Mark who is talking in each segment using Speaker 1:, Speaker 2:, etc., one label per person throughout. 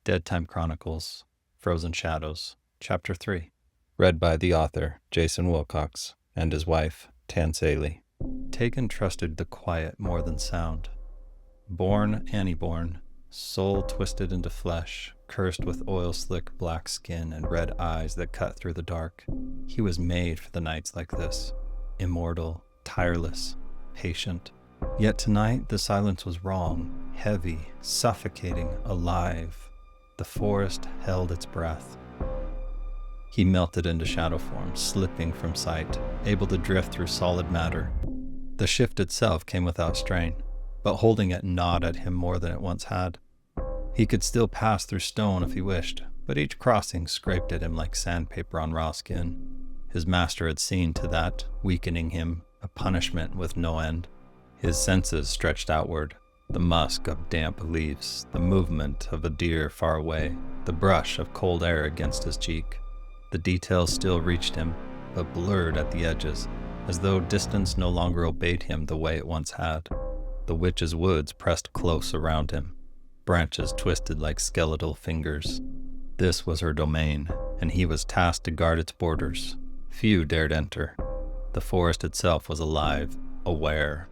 Speaker 1: Dead Time Chronicles, Frozen Shadows, Chapter 3. Read by the author, Jason Wilcox, and his wife, Tan Saley. Tagen trusted the quiet more than sound. Born Aniborn, soul twisted into flesh, cursed with oil-slick black skin and red eyes that cut through the dark, he was made for the nights like this. Immortal, tireless, patient. Yet tonight the silence was wrong, heavy, suffocating, alive. The forest held its breath. He melted into shadow form, slipping from sight, able to drift through solid matter. The shift itself came without strain, but holding it gnawed at him more than it once had. He could still pass through stone if he wished, but each crossing scraped at him like sandpaper on raw skin. His master had seen to that, weakening him, a punishment with no end. His senses stretched outward, the musk of damp leaves, the movement of a deer far away, the brush of cold air against his cheek. The details still reached him, but blurred at the edges, as though distance no longer obeyed him the way it once had. The witch's woods pressed close around him, branches twisted like skeletal fingers. This was her domain, and he was tasked to guard its borders. Few dared enter. The forest itself was alive, aware.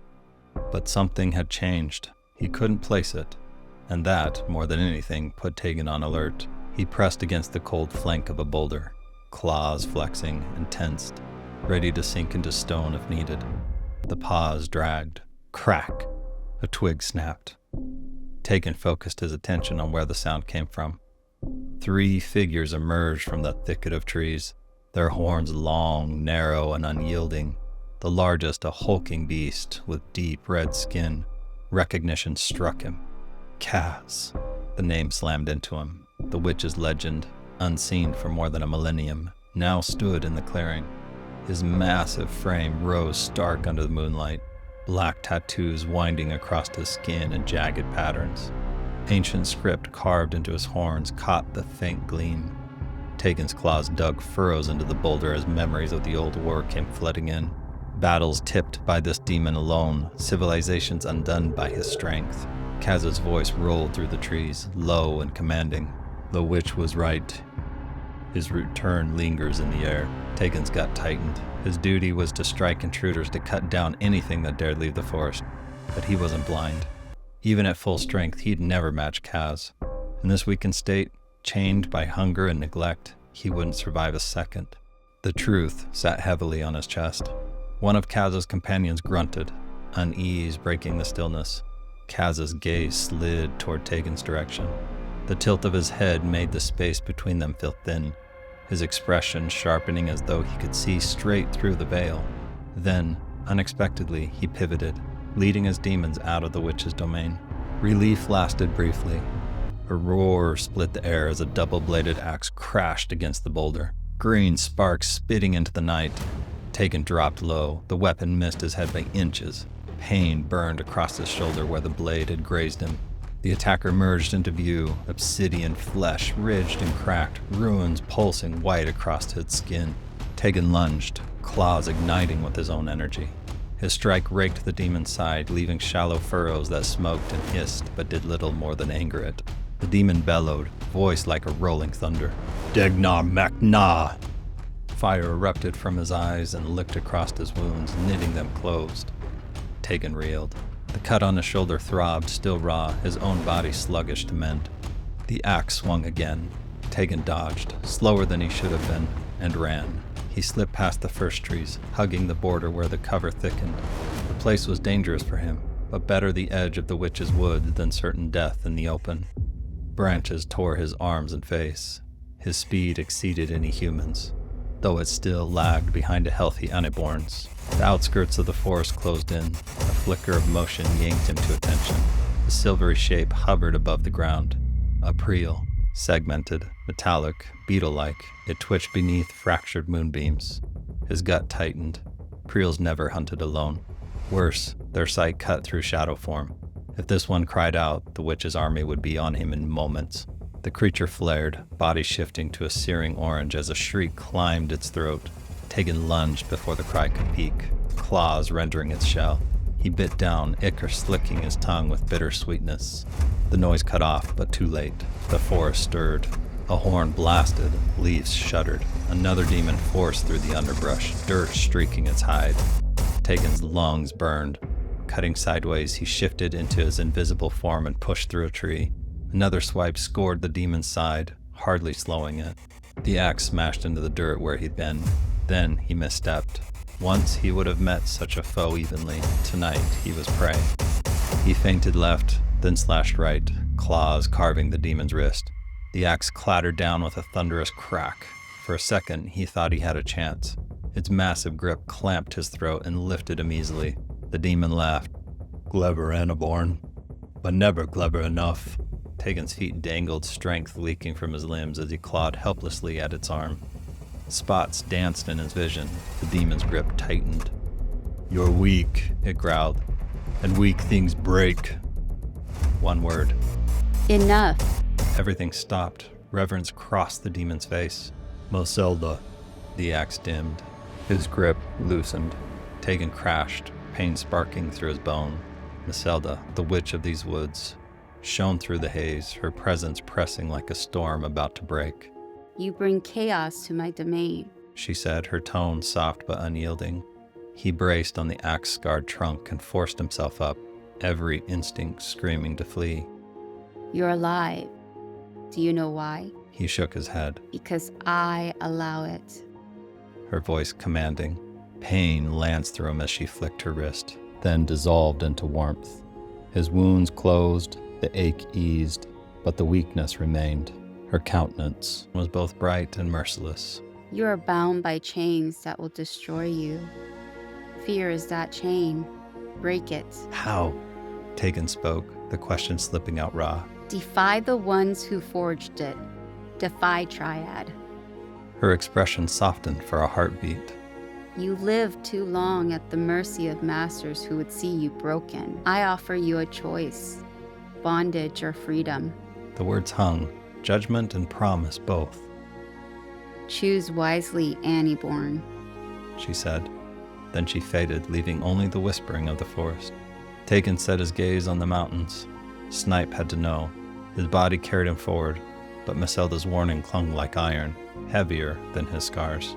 Speaker 1: But something had changed. He couldn't place it, and that, more than anything, put Tagen on alert. He pressed against the cold flank of a boulder, claws flexing and tensed, ready to sink into stone if needed. The paws dragged. Crack! A twig snapped. Tagen focused his attention on where the sound came from. 3 figures emerged from the thicket of trees, their horns long, narrow, and unyielding. The largest a hulking beast with deep red skin. Recognition struck him. Kaz. The name slammed into him. The witch's legend, unseen for more than a millennium, now stood in the clearing. His massive frame rose stark under the moonlight, black tattoos winding across his skin in jagged patterns. Ancient script carved into his horns caught the faint gleam. Tagen's claws dug furrows into the boulder as memories of the old war came flooding in. Battles tipped by this demon alone, civilizations undone by his strength. Kaz's voice rolled through the trees, low and commanding. The witch was right. His root turn lingers in the air. Tagen's gut tightened. His duty was to strike intruders, to cut down anything that dared leave the forest. But he wasn't blind. Even at full strength, he'd never match Kaz. In this weakened state, chained by hunger and neglect, he wouldn't survive a second. The truth sat heavily on his chest. One of Kaz's companions grunted, unease breaking the stillness. Kaz's gaze slid toward Tagen's direction. The tilt of his head made the space between them feel thin, his expression sharpening as though he could see straight through the veil. Then, unexpectedly, he pivoted, leading his demons out of the witch's domain. Relief lasted briefly. A roar split the air as a double-bladed axe crashed against the boulder, green sparks spitting into the night. Tagen dropped low. The weapon missed his head by inches. Pain burned across his shoulder where the blade had grazed him. The attacker merged into view, obsidian flesh ridged and cracked, runes pulsing white across its skin. Tagen lunged, claws igniting with his own energy. His strike raked the demon's side, leaving shallow furrows that smoked and hissed but did little more than anger it. The demon bellowed, voice like a rolling thunder. Degnar Macna! Fire erupted from his eyes and licked across his wounds, knitting them closed. Tagen reeled. The cut on his shoulder throbbed, still raw, his own body sluggish to mend. The axe swung again. Tagen dodged, slower than he should have been, and ran. He slipped past the first trees, hugging the border where the cover thickened. The place was dangerous for him, but better the edge of the witch's wood than certain death in the open. Branches tore his arms and face. His speed exceeded any human's, though it still lagged behind a healthy Aniborn's. The outskirts of the forest closed in. A flicker of motion yanked him to attention. The silvery shape hovered above the ground. A priel, segmented, metallic, beetle-like, it twitched beneath fractured moonbeams. His gut tightened. Priels never hunted alone. Worse, their sight cut through shadow form. If this one cried out, the witch's army would be on him in moments. The creature flared, body shifting to a searing orange as a shriek climbed its throat. Tagen lunged before the cry could peak, claws rendering its shell. He bit down, ichor slicking his tongue with bitter sweetness. The noise cut off, but too late. The forest stirred. A horn blasted, leaves shuddered. Another demon forced through the underbrush, dirt streaking its hide. Tagen's lungs burned. Cutting sideways, he shifted into his invisible form and pushed through a tree. Another swipe scored the demon's side, hardly slowing it. The axe smashed into the dirt where he'd been. Then he misstepped. Once he would have met such a foe evenly. Tonight he was prey. He feinted left, then slashed right, claws carving the demon's wrist. The axe clattered down with a thunderous crack. For a second, he thought he had a chance. Its massive grip clamped his throat and lifted him easily. The demon laughed. Clever Aniborn, but never clever enough. Tagen's feet dangled, strength leaking from his limbs as he clawed helplessly at its arm. Spots danced in his vision. The demon's grip tightened. You're weak, it growled, and weak things break. One word.
Speaker 2: Enough.
Speaker 1: Everything stopped. Reverence crossed the demon's face. Moselda. The axe dimmed. His grip loosened. Tagen crashed, pain sparking through his bone. Moselda, the witch of these woods, shone through the haze, her presence pressing like a storm about to break.
Speaker 2: You bring chaos to my domain,
Speaker 1: she said, her tone soft but unyielding. He braced on the axe-scarred trunk and forced himself up, every instinct screaming to flee.
Speaker 2: You're alive. Do you know why?
Speaker 1: He shook his head.
Speaker 2: Because I allow it.
Speaker 1: Her voice commanding. Pain lanced through him as she flicked her wrist, then dissolved into warmth. His wounds closed, the ache eased, but the weakness remained. Her countenance was both bright and merciless.
Speaker 2: You are bound by chains that will destroy you. Fear is that chain. Break it.
Speaker 1: How? Tagen spoke, the question slipping out raw.
Speaker 2: Defy the ones who forged it. Defy Triad.
Speaker 1: Her expression softened for a heartbeat.
Speaker 2: You lived too long at the mercy of masters who would see you broken. I offer you a choice. Bondage or freedom.
Speaker 1: The words hung, judgment and promise both.
Speaker 2: Choose wisely, Aniborn,
Speaker 1: she said. Then she faded, leaving only the whispering of the forest. Tagen set his gaze on the mountains. Snipe had to know. His body carried him forward, but Meselda's warning clung like iron, heavier than his scars.